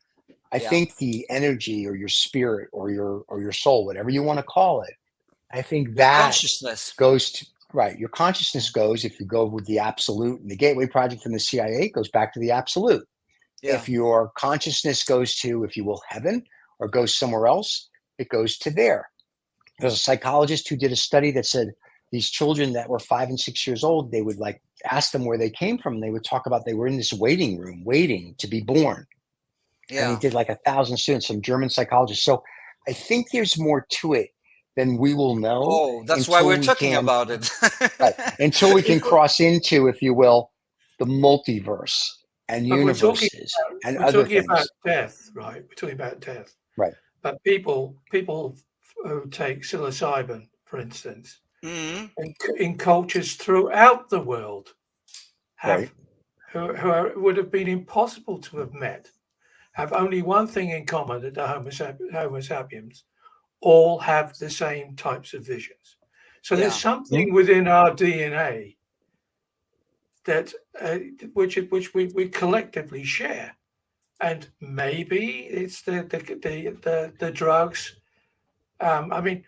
I think the energy or your spirit or your soul, whatever you want to call it, I think that consciousness goes to your consciousness goes, if you go with the absolute, and the Gateway Project from the CIA goes back to the absolute. Yeah. If your consciousness goes to, if you will, heaven, or goes somewhere else, it goes to there. There's a psychologist who did a study that said these children that were 5 and 6 years old, they would like ask them where they came from. And they would talk about they were in this waiting room waiting to be born. And he did like 1,000 students, some German psychologists. So I think there's more to it than we will know. Oh, that's why we're talking about it. Right, until we can cross into, if you will, the multiverse and universes and other things. We're talking about death, right? We're talking about death. Right. But people who take psilocybin, for instance, in cultures throughout the world, who would have been impossible to have met, have only one thing in common, that the Homo sapiens all have the same types of visions. So there's something within our DNA that which we collectively share, and maybe it's the drugs. I mean,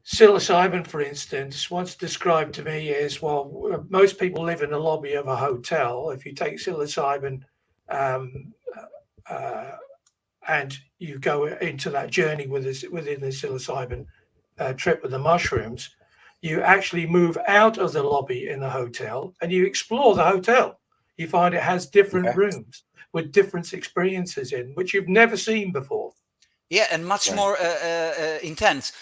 psilocybin, for instance, once described to me as, well, most people live in the lobby of a hotel. If you take psilocybin and you go into that journey within the psilocybin trip with the mushrooms, you actually move out of the lobby in the hotel and you explore the hotel. You find it has different rooms with different experiences in, which you've never seen before. Yeah, and much more intense.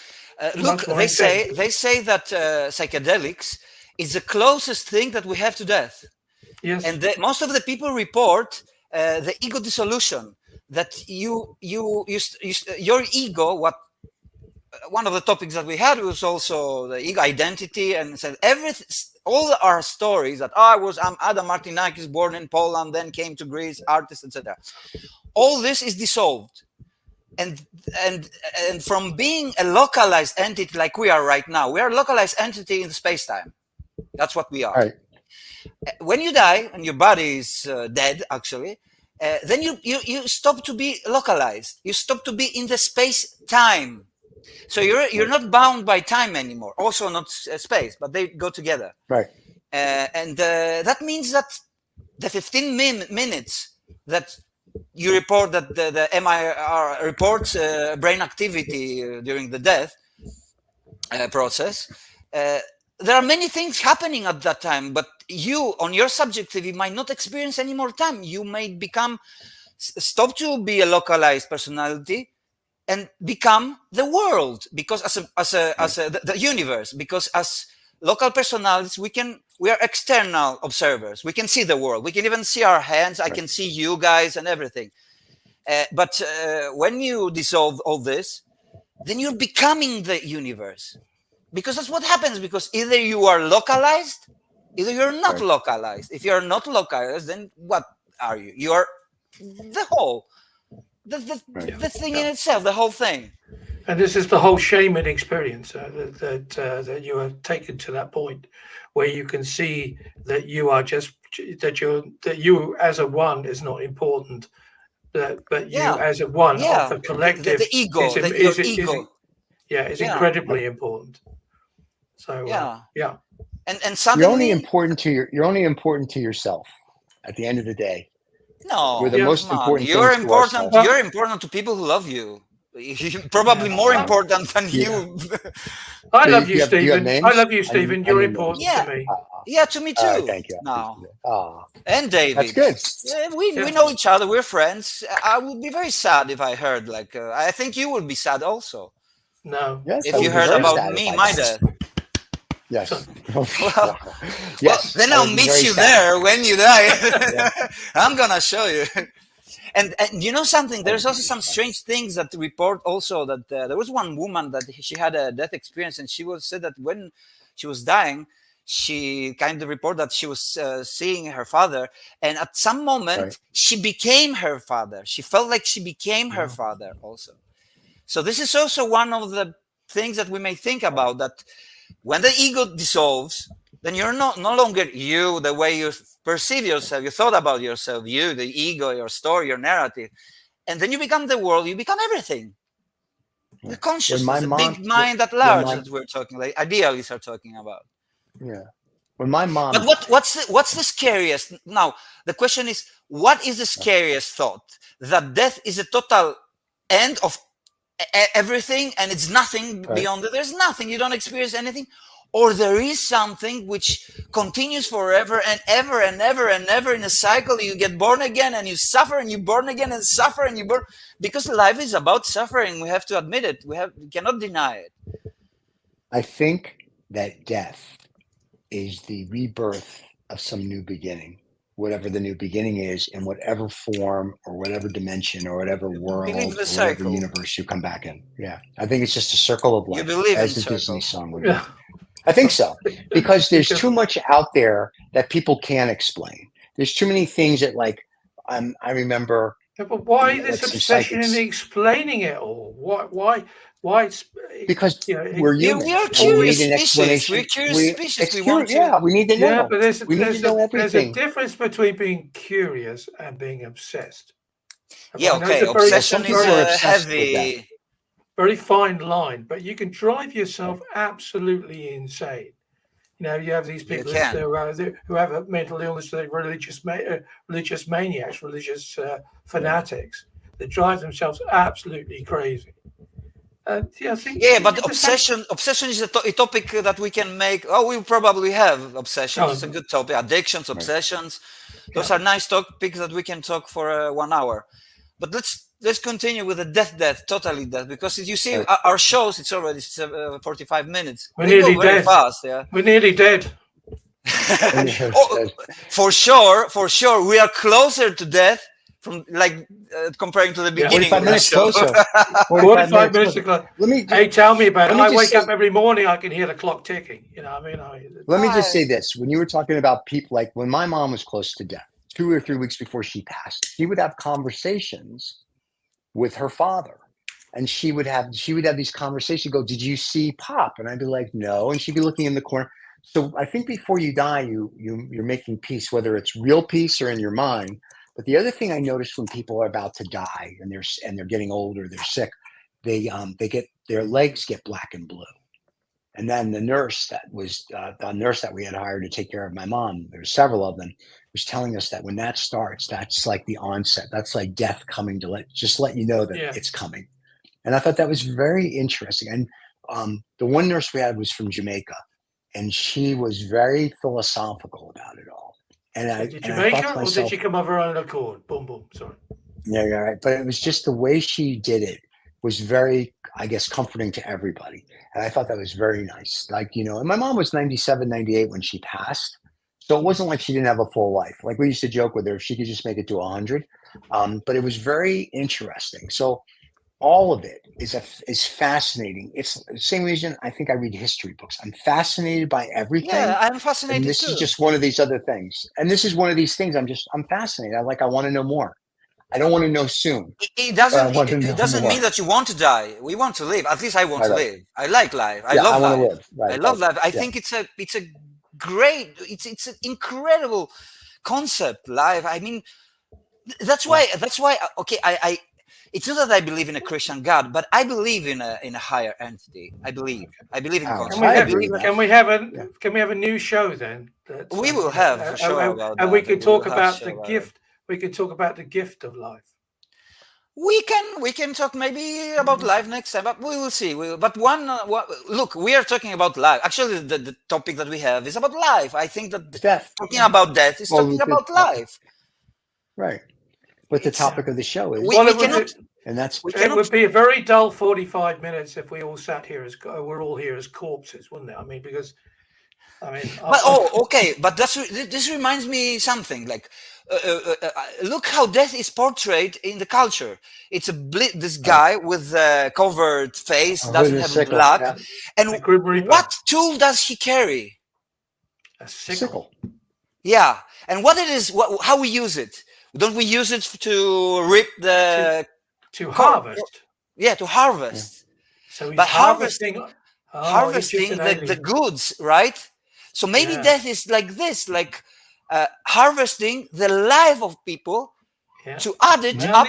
Look, they say that psychedelics is the closest thing that we have to death. Yes. And most of the people report the ego dissolution, that your ego, one of the topics that we had was also the ego identity, and said all our stories that I'm Adam Martinakis, born in Poland, then came to Greece, artist, etc. All this is dissolved. And from being a localized entity like we are right now, we are a localized entity in space-time. That's what we are. Right. When you die and your body is dead, actually, then you stop to be localized. You stop to be in the space-time. So you're not bound by time anymore. Also not space, but they go together. Right. And that means that the 15 minutes that you report, that the MIR reports brain activity during the death process, there are many things happening at that time, but you, on your subjective, you might not experience any more time. You may stop to be a localized personality and become the world, because the universe, because as local personalities, we are external observers. We can see the world. We can even see our hands. I can see you guys and everything. But when you dissolve all this, then you're becoming the universe. Because that's what happens, because either you are localized, either you're not localized. If you're not localized, then what are you? You are the whole, the thing in itself, the whole thing. And this is the whole shaman experience, that you are taken to that point where you can see that you are just that you as a one is not important, but you as a one of the collective, the ego, is ego. Is incredibly important. So and suddenly you're only important to yourself at the end of the day. No, you're the most important. You're important. You're important to people who love you. Probably more important than you. I love you, Stephen. I love you, Stephen. You're important to me. Yeah, to me too. Thank you. No. And David. That's good. We know each other. We're friends. I would be very sad if I heard I think you would be sad also. No. Yes, if you heard about me, my death. Yes. Yes. Then I'll meet you there when you die. I'm gonna show you. And you know something? There's also some strange things that report also that there was one woman that she had a death experience, and she said that when she was dying, she kind of reported that she was seeing her father, and at some moment she became her father. She felt like she became her father also. So this is also one of the things that we may think about, that when the ego dissolves, then you're no longer you, the way you perceive yourself, you thought about yourself, you, the ego, your story, your narrative. And then you become the world, you become everything. The consciousness, the big mind at large that we're talking, like idealists are talking about. Yeah. When my mom... But what's the scariest? Now, the question is, what is the scariest thought? That death is a total end of everything and it's nothing beyond it. There's nothing. You don't experience anything. or there is something which continues forever and ever and ever and ever in a cycle. You get born again and you suffer and you born again and suffer and you burn, because life is about suffering. We have to admit it. We cannot deny it. I think that death is the rebirth of some new beginning, whatever the new beginning is, in whatever form or whatever dimension or whatever world or whatever cycle. universe you come back in. Yeah, I think it's just a circle of life, You believe as in the Disney circles. song would be. I think so, because there's too much out there that people can't explain. There's too many things that, like, I remember. Yeah, but why like this some obsession in psychics. explaining it all? Why it's Because you know, we're We humans. are and we curious need an species. explanation. We're curious species. It's We want to. Yeah, we need to know. yeah, but We need to know there's a everything. difference between being curious and being obsessed. Yeah, I know it's okay. a very, Obsession people is are a obsessed with heavy. very fine line, but you can drive yourself absolutely insane. You know, you have these people who have a mental illness, they're religious maniacs, religious fanatics that drive themselves absolutely crazy. Yeah, I think. Yeah, but obsession is a topic that we can make. Oh, we probably have obsessions. It's a good topic. Addictions, obsessions. Those are nice topics that we can talk for 1 hour. But let's continue with the death, totally death, because you see our shows, it's already 45 minutes. We're nearly go very dead. fast. Yeah, we're nearly dead. For sure, we are closer to death from comparing to the beginning. 45 minutes closer. 45 minutes ago. Hey, tell me about it. I wake up every morning, I can hear the clock ticking. You know, let me just say this: when you were talking about people, like when my mom was close to death, 2 or 3 weeks before she passed, she would have conversations with her father, and she would have these conversations. Go, did you see Pop? And I'd be like, no, and she'd be looking in the corner. So I think before you die, you're making peace, whether it's real peace or in your mind. But the other thing I noticed when people are about to die and they're getting older, they're sick, they get their legs get black and blue. And then the nurse that we had hired to take care of my mom, there were several of them, was telling us that when that starts, that's like the onset. That's like death coming to let you know that it's coming. And I thought that was very interesting. And the one nurse we had was from Jamaica, and she was very philosophical about it all. And did Jamaica, or did she come of her own accord? Boom, boom. Sorry. Yeah, you're right. But it was just the way she did it was very, I guess, comforting to everybody. And I thought that was very nice. Like, and my mom was 97, 98 when she passed. So it wasn't like she didn't have a full life. Like we used to joke with her, if she could just make it to 100. But it was very interesting. So all of it is fascinating. It's the same reason I think I read history books. I'm fascinated by everything. Yeah, I'm fascinated and this too. is just one of these other things. And this is one of these things I'm fascinated. I want to know more. I don't want to know soon. It doesn't mean that you want to die. We want to live. At least I want to live. I like life. I love life. Live. Right, I love life. I think it's a great, it's an incredible concept, life. I mean, that's why. Okay, it's not that I believe in a Christian God, but I believe in a higher entity. I believe in concept. Can we have a new show then? We will have for sure about that. And we can talk about the gift. We can talk about the gift of life. We can talk maybe about life next time, but we will see. But look, we are talking about life. Actually, the topic that we have is about life. I think that talking about death is talking about life. Right. But the topic of the show is it would be a very dull 45 minutes if we all sat here we're all here as corpses, wouldn't it? I mean, because okay, but this reminds me something. Like, look how death is portrayed in the culture. It's this guy with a covered face, doesn't have blood, and what tool does he carry? A sickle. Yeah, and what it is, how we use it. Don't we use it to rip to harvest? Yeah, to harvest. Yeah. So but harvesting the goods, right? So maybe death is like this, like harvesting the life of people to add it up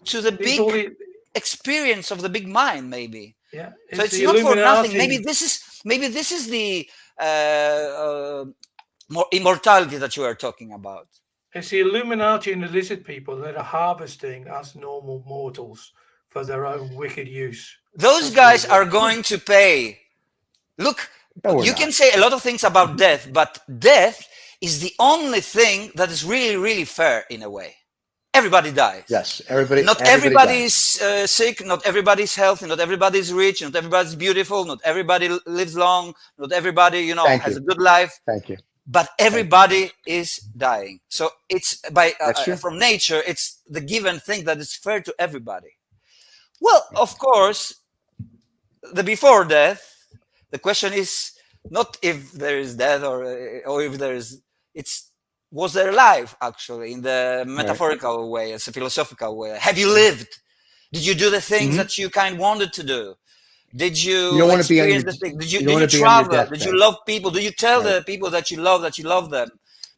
to the big experience of the big mind, maybe. Yeah. So it's not for nothing. Maybe this is the more immortality that you are talking about. It's the Illuminati and the lizard people that are harvesting us normal mortals for their own wicked use. Those guys are going to pay. Look, No, we're you not. can say a lot of things about death, but death is the only thing that is really, really fair in a way. Everybody dies. Yes, everybody. Not everybody is sick, not everybody's healthy, not everybody's rich, not everybody's beautiful, not everybody lives long, not everybody, you know, has a good life. Thank you. But everybody is dying. So it's That's true. from nature, it's the given thing that is fair to everybody. Well, of course, the before death, the question is not if there is death or if there is, it's was there life actually in the metaphorical way, as a philosophical way. Have you lived? Did you do the things that you kind of wanted to do? Did you experience the things? Did you travel? Did you love people? Did you tell the people that you love them?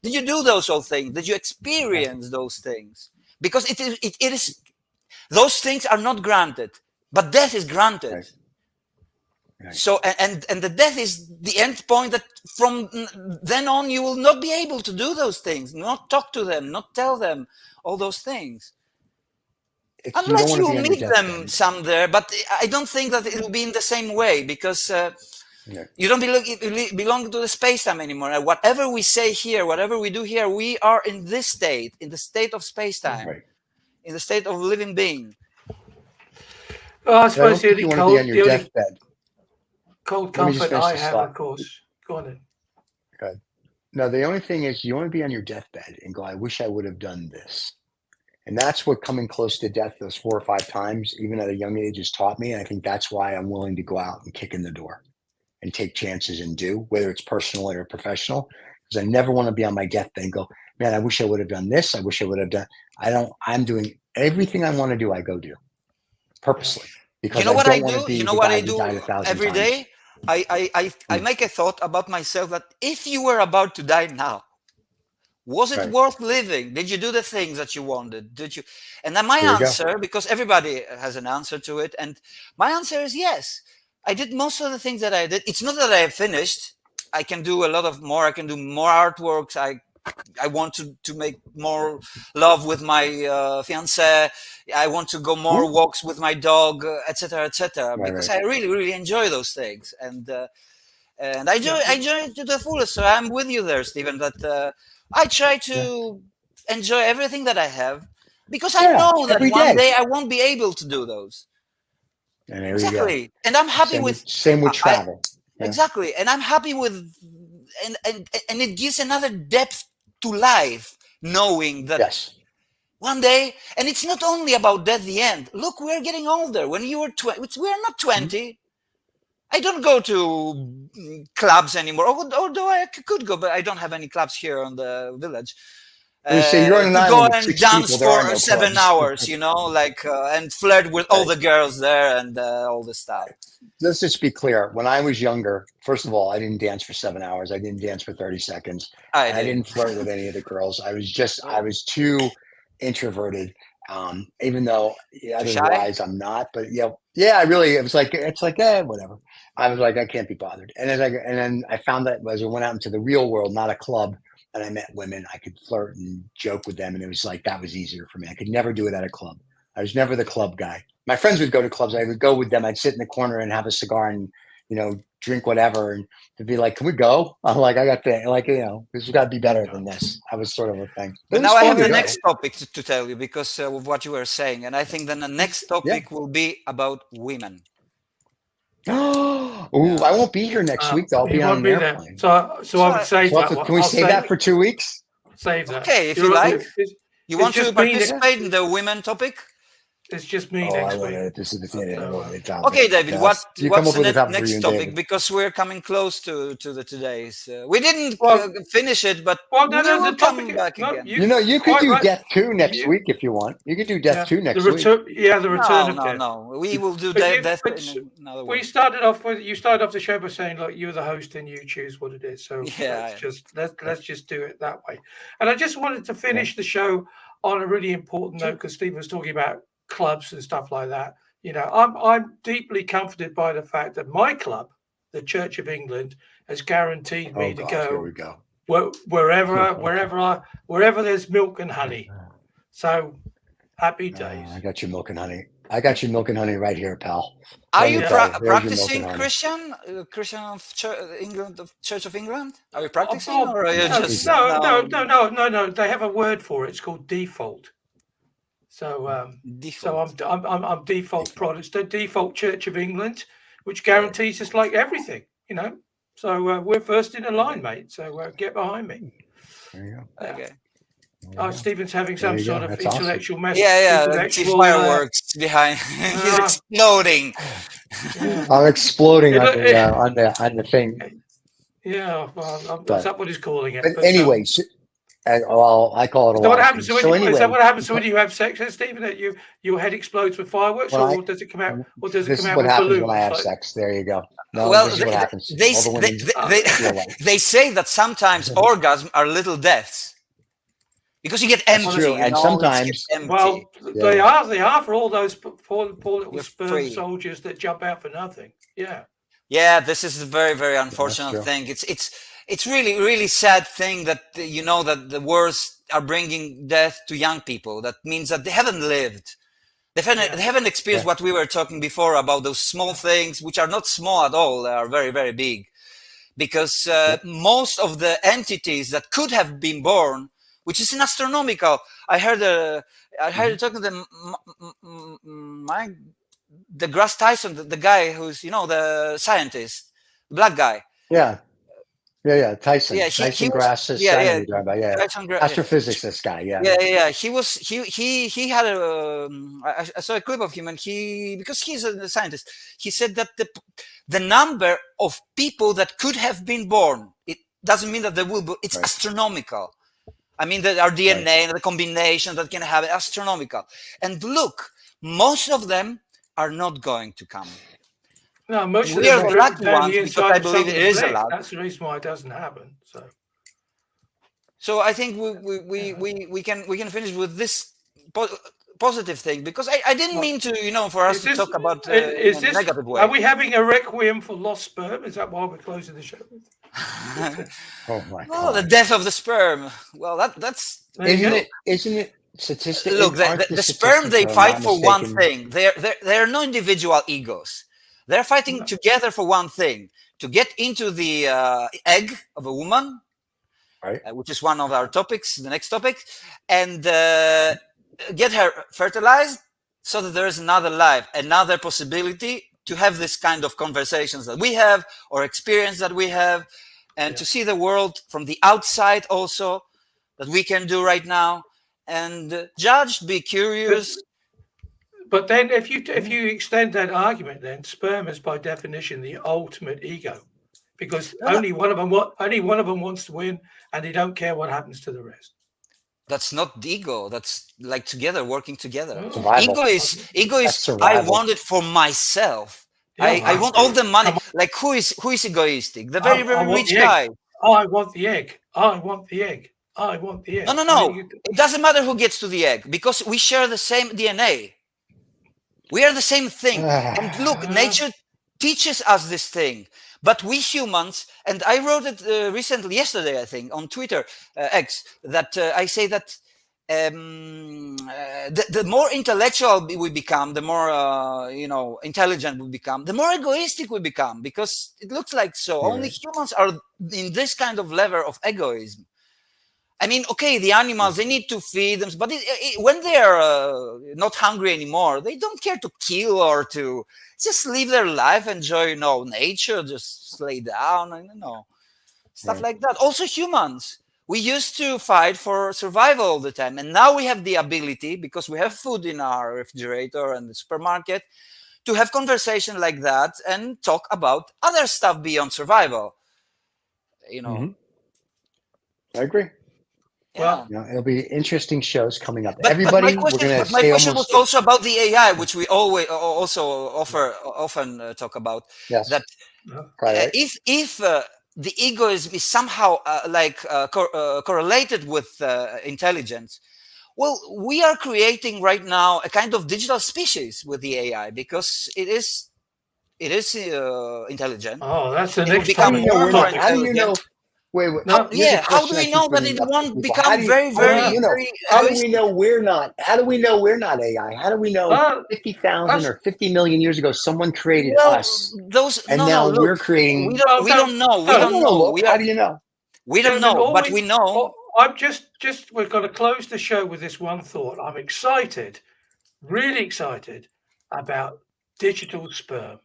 Did you do those whole things? Did you experience those things? Because it is those things are not granted, but death is granted. Right. So and the death is the end point that from then on you will not be able to do those things, not talk to them, not tell them all those things. Unless you meet them somewhere, but I don't think that it will be in the same way, because you don't belong to the space-time anymore. Whatever we say here, whatever we do here, we are in this state, in the state of space-time, in the state of living being. Well, I suppose you want to be on your deathbed. Cold comfort I have, of course. Go on then. Good. No, the only thing is you want to be on your deathbed and go, I wish I would have done this. And that's what coming close to death those 4 or 5 times, even at a young age, has taught me. And I think that's why I'm willing to go out and kick in the door and take chances and do, whether it's personal or professional, because I never want to be on my deathbed and go, man, I wish I would have done this. I wish I would have done. I'm doing everything I want to do. I go do purposely, because you know what I do? You know what I do every day? I make a thought about myself that if you were about to die now, was it worth living? Did you do the things that you wanted? Did you? And then my answer, because everybody has an answer to it, and my answer is yes. I did most of the things that I did. It's not that I have finished. I can do a lot of more. I can do more artworks. I want to make more love with my fiancée. I want to go more walks with my dog, etc., etc. Because I really, really enjoy those things, and I enjoy it to the fullest. So I'm with you there, Stephen. That I try to enjoy everything that I have, because I know that one day I won't be able to do those. And there you go. And I'm happy same with travel. Exactly, and I'm happy with, and it gives another depth to life, knowing that one day, and it's not only about death, the end. Look, we're getting older. When you were 20, we're not 20. I don't go to clubs anymore, although I could go, but I don't have any clubs here on the village. You're on an to island go with and 6 dance people, for 7 hours, you know, like, and flirt with all the girls there and all this stuff. Let's just be clear. When I was younger, first of all, I didn't dance for 7 hours. I didn't dance for 30 seconds. I didn't flirt with any of the girls. I was too introverted. Even though otherwise I'm not, but it was like, whatever. I was like, I can't be bothered. And then I found that as I went out into the real world, not a club, and I met women, I could flirt and joke with them. And it was like, that was easier for me. I could never do it at a club. I was never the club guy. My friends would go to clubs. I would go with them. I'd sit in the corner and have a cigar and, drink whatever. And to be like, can we go? I'm like, this has got to be better than this. I was sort of a thing. But now I have the next topic to tell you, because of what you were saying. And I think then the next topic will be about women. I won't be here next week. I'll be on an airplane. So I would save that. Can we save that for 2 weeks? Save that. Okay, if you like. You want to participate in the women topic? It's just me next week. This is the thing. Okay, David, what's the next topic? Because we're coming close to the today's. We didn't finish it, but we'll come back again. You could do Death 2 next week if you want. You could do Death 2 next week. The return of Death. No, we will do Death in another week. You started off the show by saying, look, you're the host and you choose what it is. So let's just do it that way. And I just wanted to finish the show on a really important note, because Stephen was talking about clubs and stuff like that. I'm deeply comforted by the fact that my club, the Church of England, has guaranteed me to go wherever there's milk and honey. So happy days. I got your milk and honey. I got your milk and honey right here, pal. Are Let you me tell you, there's your milk and practicing honey. Christian of England, of Church of England? Are you Oh, practicing, or are you no, just no. They have a word for it. It's called default. So, default? I'm default Protestant, default Church of England, which guarantees us like everything, you know. So we're first in the line, mate. So get behind me. There you go. Okay. Oh, Stephen's having There some you sort go. of That's awesome. intellectual message. Yeah. See fireworks behind. He's exploding. I'm exploding on the thing. Yeah, well, that's not what he's calling it. But anyway, well, I call it a lot of things. So anyway, is that what happens when you have sex, Stephen? That your head explodes with fireworks, or does it come out? Or does it this come is out what with happens balloons? when I have sex. There you go. No, Well, this is what happens. they All the women feel like. they say that sometimes orgasms are little deaths because you get empty. True. And sometimes, empty. Well, they are for all those poor little You're sperm free. soldiers that jump out for nothing. Yeah. Yeah, this is a very, very unfortunate thing. It's really, really sad thing that that the wars are bringing death to young people. That means that they haven't lived. They haven't experienced what we were talking before about those small things, which are not small at all. They are very, very big. Because most of the entities that could have been born, which is an astronomical. I heard talking to the Grass Tyson, the guy who's the scientist, black guy. Yeah. Tyson. Yeah, Tyson Grass is astrophysicist guy. Yeah. He had I saw a clip of him, and because he's a scientist, he said that the number of people that could have been born, it doesn't mean that they will be. It's astronomical. I mean, that our DNA and the combination that can have astronomical. And look, most of them are not going to come. No, most of we are them the lucky ones because I believe it is allowed. That's the reason why it doesn't happen. So I think we can finish with this positive thing, because I didn't mean to for us to talk about negative way. Are we having a requiem for lost sperm? Is that why we're closing the show? Oh my God! The death of the sperm. Well, that's isn't it statistic? Look, the sperm, they fight for one thing. They're no individual egos. They're fighting together for one thing: to get into the egg of a woman, which is one of our topics, the next topic, and get her fertilized, so that there is another life, another possibility to have this kind of conversations that we have, or experience that we have, and to see the world from the outside also, that we can do right now, and judge, be curious. But then, if you extend that argument, then sperm is by definition the ultimate ego, because only one of them wants to win, and they don't care what happens to the rest. That's not the ego. That's like together, working together. Survival. Ego is I want it for myself. I want all the money. Like who is egoistic? The very, very rich guy. I want the egg. I want the egg. I want the egg. No. It doesn't matter who gets to the egg, because we share the same DNA. We are the same thing. And look, nature teaches us this thing. But we humans, and I wrote it recently, yesterday, I think, on Twitter, X, that I say that the more intellectual we become, the more intelligent we become, the more egoistic we become, because it looks like so. Yeah. Only humans are in this kind of level of egoism. I mean, okay, the animals, they need to feed them, but when they are not hungry anymore, they don't care to kill or to just live their life, enjoy, nature, just lay down, and stuff like that. Also humans, we used to fight for survival all the time, and now we have the ability, because we have food in our refrigerator and the supermarket, to have conversation like that and talk about other stuff beyond survival. Mm-hmm. I agree. Yeah. It'll be interesting shows coming up. But my question was also about the AI, which we always also often talk about. Yes. That if the egoism is somehow correlated with intelligence, well, we are creating right now a kind of digital species with the AI, because it is intelligent. Oh, that's the next. Become more intelligent. Wait. No. Here's a Yeah, how do question I we keep know that bringing it up to won't people. become very, How do very, you know? very How do we egoistic? know we're not? How do we know we're not AI? How do we know Uh, 50,000 that's or 50 million years ago someone created Well, us, those and no, now look, we're creating? we don't know. We No, no. don't no, know. look. How do you know? We don't Gentlemen, know, but we know. I'm just we're going to close the show with this one thought. I'm excited, really excited about digital sperm.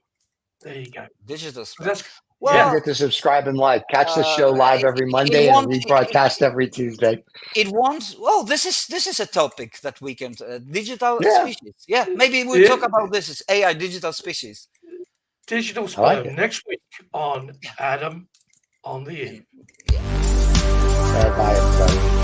There you go. Digital sperm. That's Don't yeah. forget to subscribe and like. Catch the show Uh, live every it Monday and won't. rebroadcast every Tuesday. It won't. Well, this is a topic that we can digital Yeah, species. Yeah, maybe we'll Yeah. talk about this as AI digital species. Digital I like sperm it. next week on Adam on the In. Yeah. Bye, everybody.